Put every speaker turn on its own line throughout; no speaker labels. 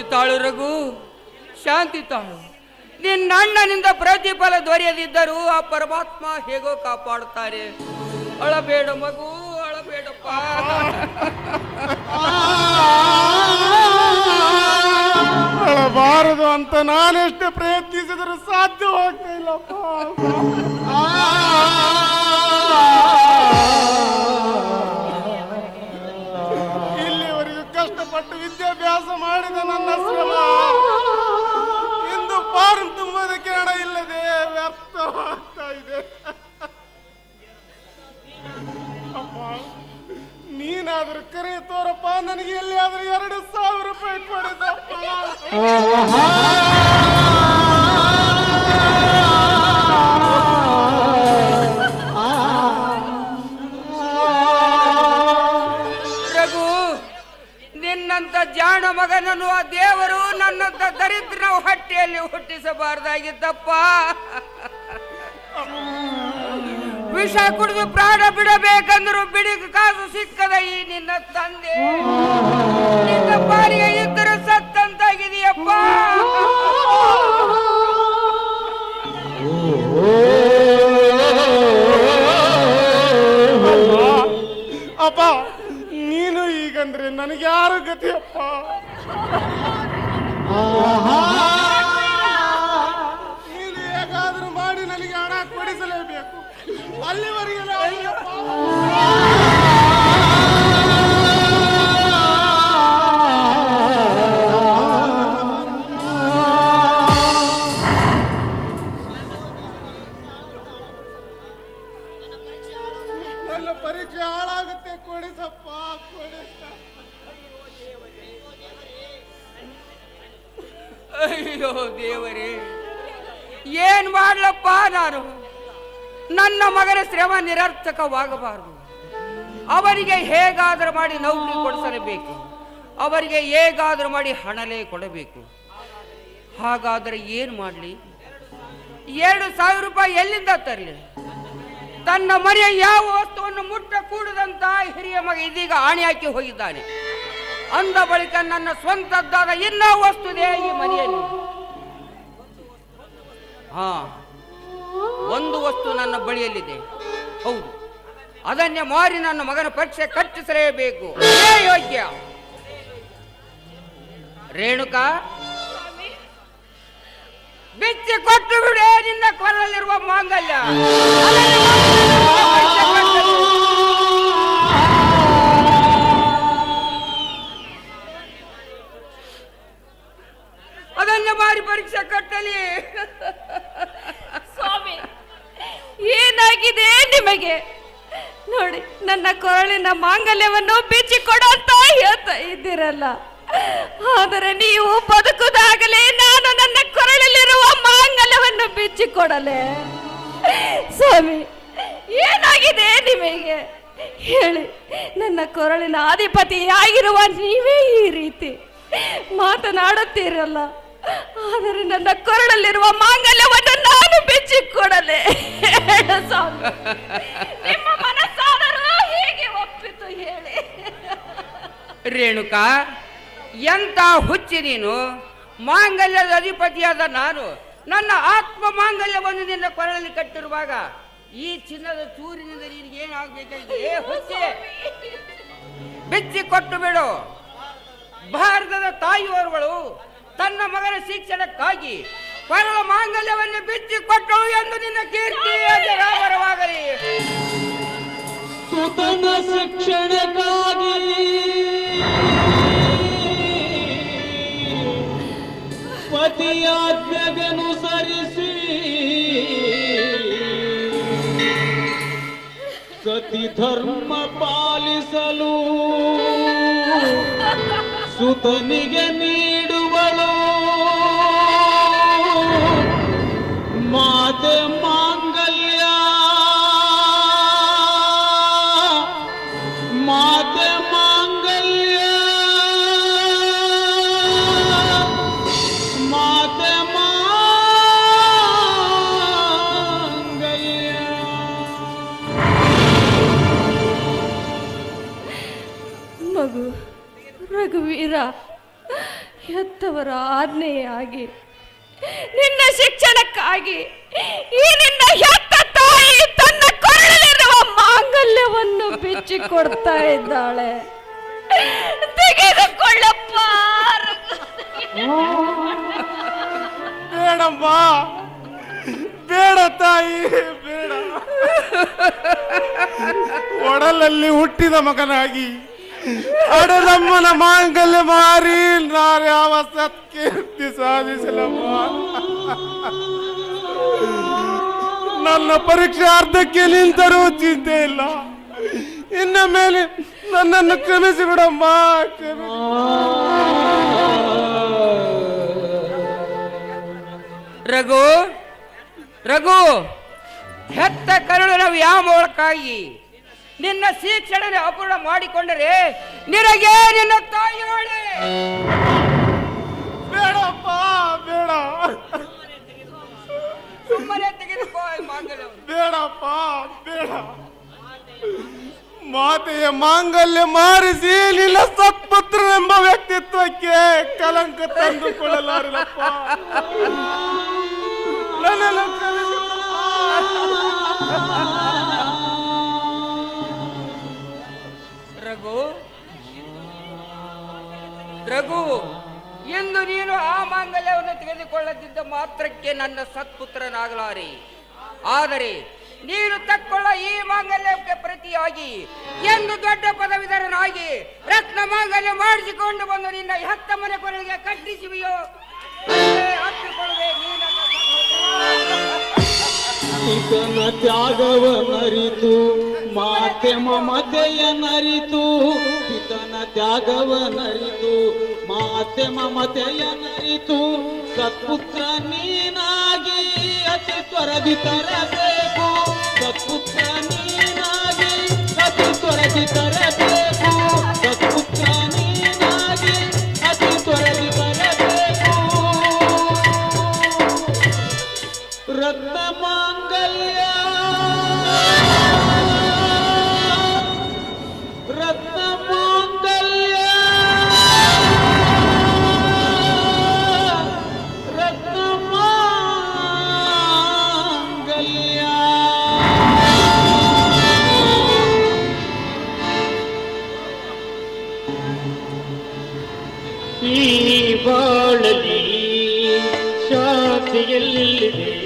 ಶಾಂತಿ ತಾಳು ರಘು, ಶಾಂತಿ ತಾಳು. ನಿನ್ನ ಅಣ್ಣನಿಂದ ಪ್ರತಿಫಲ ದೊರೆಯದಿದ್ದರೂ ಆ ಪರಮಾತ್ಮ ಹೇಗೋ ಕಾಪಾಡುತ್ತಾರೆ. ಅಳಬೇಡ ಮಗು, ಅಳಬೇಡಪ್ಪ.
ಅಳಬಾರದು ಅಂತ ನಾನೆಷ್ಟು ಪ್ರಯತ್ನಿಸಿದರೂ ಸಾಧ್ಯವಾಗ್ತಾ ಇಲ್ಲಪ್ಪ. ಇಲ್ಲಿವರೆಗೂ ಕಷ್ಟಪಟ್ಟು ವಿದ್ಯಾಭ್ಯಾಸ ಮಾಡಿದ ನನ್ನ ಶ್ರಮ ಇಂದು ಪಾರು ತುಂಬುವುದಕ್ಕೆ ಹಣ ಇಲ್ಲದೆ ವ್ಯರ್ಥವಾಗ್ತಾ ಇದೆ. ಅಪ್ಪ, ನೀನಾದ್ರೂ ಕರೆ ತೋರಪ್ಪ, ನನಗೆ ಎಲ್ಲಿಯಾದ್ರೂ 2,000 ರೂಪಾಯಿ ಕೊಡಿಸಪ್ಪ.
ರಘು, ನಿನ್ನಂತ ಜಾಣ ಮಗನನ್ನು ಆ ದೇವರು ನನ್ನಂತ ದರಿದ್ರ ಹೊಟ್ಟೆಯಲ್ಲಿ ಹುಟ್ಟಿಸಬಾರ್ದಾಗಿದ್ದಪ್ಪ. ವಿಷ ಕುಡಿದು ಪ್ರಾಣ ಬಿಡಬೇಕಂದ್ರು ಬಿಡಿಗೆ ಕಾಸು ಸಿಕ್ಕದ ಈ ನಿನ್ನ ತಂದೆ ನಿನ್ನ ಪಾಲಿಗೆ ಇದ್ದರೂ ಸತ್ತಂತಾಗಿದೆಯಪ್ಪ.
ಅಪ್ಪ, ನೀನು ಈಗಂದ್ರೆ ನನಗೆ ಯಾರು ಗತಿಯಪ್ಪ? ನೀನು ಹೇಗಾದ್ರೂ ಮಾಡಿ ನನಗೆ ಹಣ ಕೊಡಿಸಲೇಬೇಕು. ಅಲ್ಲಿವರೆಗೆ ನನ್ನ ಪರೀಕ್ಷೆ ಹಾಳಾಗುತ್ತೆ. ಕೊಡಿಸಪ್ಪ, ಕೊಡಿಸ.
ಅಯ್ಯೋ ದೇವರೇ, ಏನ್ ಮಾಡ್ಲಪ್ಪ ನಾನು? ನನ್ನ ಮಗನ ಶ್ರಮ ನಿರರ್ಥಕವಾಗಬಾರದು. ಅವರಿಗೆ ಹೇಗಾದರೂ ಮಾಡಿ ನೌಕರಿ ಕೊಡಿಸಲೇಬೇಕು. ಅವರಿಗೆ ಹೇಗಾದರೂ ಮಾಡಿ ಹಣಲೇ ಕೊಡಬೇಕು. ಹಾಗಾದರೆ ಏನು ಮಾಡಲಿ? 2,000 ರೂಪಾಯಿ ಎಲ್ಲಿಂದ ತರಲಿ? ತನ್ನ ಮನೆಯ ಯಾವ ವಸ್ತುವನ್ನು ಮುಟ್ಟ ಕೂಡದಂತ ಹಿರಿಯ ಮಗ ಇದೀಗ ಆಣೆ ಹಾಕಿ ಹೋಗಿದ್ದಾನೆ. ಅಂದ ಬಳಿಕ ನನ್ನ ಸ್ವಂತದ್ದಾದ ಇನ್ನೂ ವಸ್ತುದೇ ಈ ಮನೆಯಲ್ಲಿ. ಒಂದು ವಸ್ತು ನನ್ನ ಬಳಿಯಲ್ಲಿದೆ, ಹೌದು. ಅದನ್ನೇ ಮಾರಿ ನನ್ನ ಮಗನ ಪರೀಕ್ಷೆ ಕಟ್ಟಿಸಲೇಬೇಕು. ಯೋಗ್ಯ ರೇಣುಕಾ, ಬಿಚ್ಚಿ ಕೊಟ್ಟು ಬಿಡೆ ನಿನ್ನ ಕೊರಳಲ್ಲಿರುವ ಮಾಂಗಲ್ಯ. ಅದನ್ನೇ ಮಾರಿ ಪರೀಕ್ಷೆ ಕಟ್ಟಲಿ.
ಸ್ವಾಮಿ, ಏನಾಗಿದೆ ನಿಮಗೆ? ನೋಡಿ, ನನ್ನ ಕೊರಳಿನ ಮಾಂಗಲ್ಯವನ್ನು ಬಿಚ್ಚಿಕೊಡು ಅಂತ ಹೇಳ್ತಾ ಇದ್ದೀರಲ್ಲ. ಆದರೆ ನೀವು ಬದುಕುದಾಗಲೇ ನಾನು ನನ್ನ ಕೊರಳಲ್ಲಿರುವ ಮಾಂಗಲ್ಯವನ್ನು ಬಿಚ್ಚಿಕೊಡಲೆ? ಸ್ವಾಮಿ, ಏನಾಗಿದೆ ನಿಮಗೆ ಹೇಳಿ. ನನ್ನ ಕೊರಳಿನ ಅಧಿಪತಿಯಾಗಿರುವ ನೀವೇ ಈ ರೀತಿ ಮಾತನಾಡುತ್ತೀರಲ್ಲ. ಆದರೆ ನನ್ನ ಕೊರಳಲ್ಲಿರುವ ಮಾಂಗಲ್ಯವನ್ನು ನಾನು ಬಿಚ್ಚಿಕೊಡಲೆ? ಸ್ವಾಮಿ, ನಿಮ್ಮ ಮನಸ್ಸಾದರೂ ಹೇಗೆ ಒಪ್ಪಿತು ಹೇಳಿ.
ರೇಣುಕಾ, ಎಂತ ಹುಚ್ಚಿ ನೀನು! ಮಾಂಗಲ್ಯದ ಅಧಿಪತಿಯಾದ ನಾನು ನನ್ನ ಆತ್ಮ ಮಾಂಗಲ್ಯವನ್ನು ನಿನ್ನ ಕೊರಳಲ್ಲಿ ಕಟ್ಟಿರುವಾಗ ಈ ಚಿನ್ನದ ಚೂರಿನಿಂದ ನಿನಗೆ ಏನಾಗಬೇಕಾಗಿದೆ? ಹುಚ್ಚಿ, ಬಿಚ್ಚಿ ಕೊಟ್ಟು ಬಿಡು. ಭಾರತದ ತಾಯಿಯವರುಗಳು ತನ್ನ ಮಗನ ಶಿಕ್ಷಣಕ್ಕಾಗಿ ಕೊರಳ ಮಾಂಗಲ್ಯವನ್ನು ಬಿಚ್ಚಿ ಕೊಟ್ಟಳು ಎಂದು ನಿನ್ನ ಕೀರ್ತಿ ಅಜರಾಮರವಾಗಲಿ.
ಸುತನ ಶಿಕ್ಷಣಕ್ಕಾಗಿ ಪತಿಯಾಜ್ಞೆಗನುಸರಿಸಿ ಸತಿ ಧರ್ಮ ಪಾಲಿಸಲು ಸುತನಿಗೆ ನೀಡುವಳು ಮಾತೆ ಮಾಂಗಲ್ಯ. ಮಾತೆ ಮಾಂಗಲ್ಯ, ಮಾತೆ ಮಾಂಗಲ್ಯ.
ಮಗು ರಘುವೀರ, ಹೆತ್ತವರ ಆಜ್ಞೆಯಾಗಿ ನಿನ್ನ ಶಿಕ್ಷಣಕ್ಕಾಗಿ ಈ ನಿನ್ನ ಹೆತ್ತ ತಾಯಿ ತನ್ನ ಕೊರಳಲ್ಲಿರುವ ಮಾಂಗಲ್ಯವನ್ನು ಬಿಚ್ಚಿಕೊಡ್ತಾ ಇದ್ದಾಳೆ. ತೆಗೆದುಕೊಳ್ಳಪ್ಪ.
ಬೇಡಮ್ಮ, ಬೇಡ ತಾಯಿ, ಬೇಡ. ಒಡಲಲ್ಲಿ ಹುಟ್ಟಿದ ಮಗನಾಗಿ ಅಡದಮ್ಮನ ಮಾಂಗಲ್ಯ ಮಾರಿ ನಾನು ಯಾವ ಸತ್ಕೀರ್ತಿ ಸಾಧಿಸಲಮ್ಮ. ನನ್ನ ಪರೀಕ್ಷೆ ಅರ್ಧಕ್ಕೆ ನಿಂತರೂ ಚಿಂತೆ ಇಲ್ಲ. ಇನ್ನ ಮೇಲೆ ನನ್ನನ್ನು ಕ್ಷಮಿಸಿ ಬಿಡಮ್ಮ,
ರಘು ರಘು, ಹೆತ್ತ ಕರುಳಿನ ವ್ಯಾಮೋಹಕ್ಕಾಗಿ ನಿನ್ನ ಶಿಕ್ಷಣ ಅಪೂರ್ಣ ಮಾಡಿಕೊಂಡರೆ ನಿನಗೆ ನಿನ್ನ ತಾಯಿ ಹೊಣೆ.
ಬೇಡಪ್ಪ, ಬೇಡ,
ಸುಮ್ಮನೆ ತೆಗೆದುಕೋ ಈ ಮಾಂಗಲ್ಯ.
ಬೇಡಪ್ಪ, ಬೇಡ. ಮಾತೆಯ ಮಾಂಗಲ್ಯ ಮಾರಿಸಿ ನಿನ್ನ ಸತ್ಪುತ್ರನೆಂಬ ವ್ಯಕ್ತಿತ್ವಕ್ಕೆ ಕಲಂಕ ತಂದುಕೊಳ್ಳಲಾರಪ್ಪ. ನನ್ನೆಲ್ಲ
ರಘು ರಘು, ಎಂದು ನೀನು ಆ ಮಾಂಗಲ್ಯವನ್ನು ತೆಗೆದುಕೊಳ್ಳದಿದ್ದ ಮಾತ್ರಕ್ಕೆ ನನ್ನ ಸತ್ಪುತ್ರನಾಗಲಾರೆ. ಆದರೆ ನೀನು ತಕ್ಕೊಳ್ಳ ಈ ಮಾಂಗಲ್ಯಕ್ಕೆ ಪ್ರತಿಯಾಗಿ ಎಂದು ದೊಡ್ಡ ಪದವೀಧರನಾಗಿ ರತ್ನ ಮಾಂಗಲ್ಯ ಮಾಡಿಸಿಕೊಂಡು ಬಂದು ನಿನ್ನ ಹೆತ್ತ ಮನೆ ಕೊರಳಿಗೆ ಕಟ್ಟಿಸುವೆಯೋ ಹತ್ತಿಕೊಳ್ಳುವೆ.
ಈತನ ತ್ಯಾಗವನರಿತು ಮಾತೆ ಮಮತೆಯನರಿತು, ಈತನ ತ್ಯಾಗವನರಿತು ಮಾತೆ ಮಮತೆಯನರಿತು, ಸತ್ಪುತ್ರ ನೀನಾಗಿ ಅತಿ ತ್ವರದಿ ತರಬೇಕು, ಸತ್ಪುತ್ರ ನೀನಾಗಿ ಅತಿ ತ್ವರದಿ ತರಬೇಕು, ಸತ್ಪುತ್ರ ನೀನಾಗಿ ಅತಿ ತ್ವರದಿ ತರಬೇಕು. ರತ್ನ ಮಾಂಗಲ್ಯ ರತ್ನ ಮಾಂಗಲ್ಯ ರತ್ನ ಮಾಂಗಲ್ಯ. ಈ ಬಾಳಲಿ ಶಾಂತಿಯಲ್ಲಿದೆ,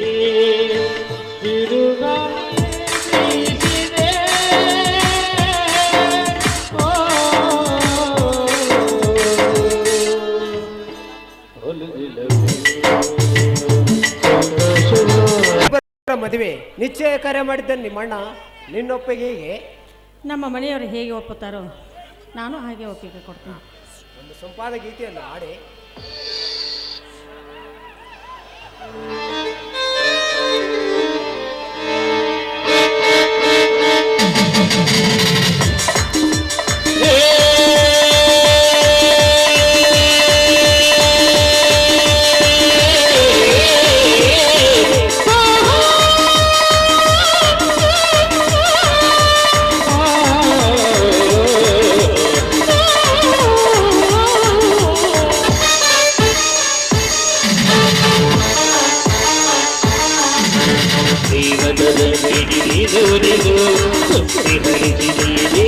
ಮದುವೆ ನಿಶ್ಚಯ ಕಾರ್ಯ ಮಾಡಿದ್ದ ನಿಮ್ಮಣ್ಣ ನಿನ್ನೊಪ್ಪಿಗೆಗೆ
ನಮ್ಮ ಮನೆಯವರು ಹೇಗೆ ಒಪ್ಪುತ್ತಾರೋ ನಾನು ಹಾಗೆ ಒಪ್ಪಿಗೆ ಕೊಡ್ತೀನಿ.
ಒಂದು ಸಂಪಾದ ಗೀತೆಯನ್ನು ಹಾಡಿ.
ಜೀವನದ ಹಿಡಿದು ಸುತ್ತಿ ಹರಿಸಿದೆ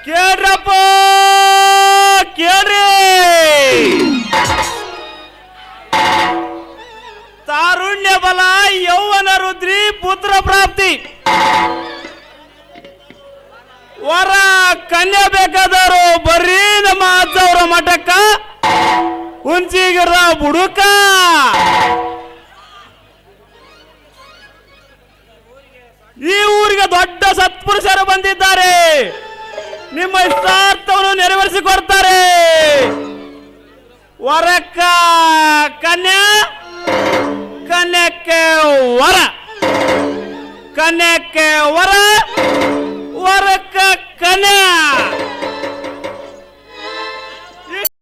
ಕೇಳ್ರಪ್ಪ ಕೇಳ್ರಿ. ತಾರುಣ್ಯ ಬಲ ಯೌವನ ರುದ್ರಿ ಪುತ್ರ ಪ್ರಾಪ್ತಿ. ವರ ಕನ್ಯಾ ಬೇಕಾದವರು ಬರ್ರಿ ನಮ್ಮ ಅಜ್ಜವರ ಮಠಕ್ಕ ಹುಂಚಿಗಿರ ಬುಡುಕ. ಈ ಊರಿಗೆ ದೊಡ್ಡ ಸತ್ಪುರುಷರು ಬಂದಿದ್ದಾರೆ. ನಿಮ್ಮ ಇಷ್ಟಾರ್ಥವನ್ನು ನೆರವೇರಿಸಿಕೊಡ್ತಾರೆ. ವರಕ್ಕ ಕನ್ಯಾ, ಕನ್ಯಕ್ಕೆ ವರ, ಕನ್ಯಕ್ಕೆ ವರ, ವರಕ್ಕ ಕನ್ಯಾ.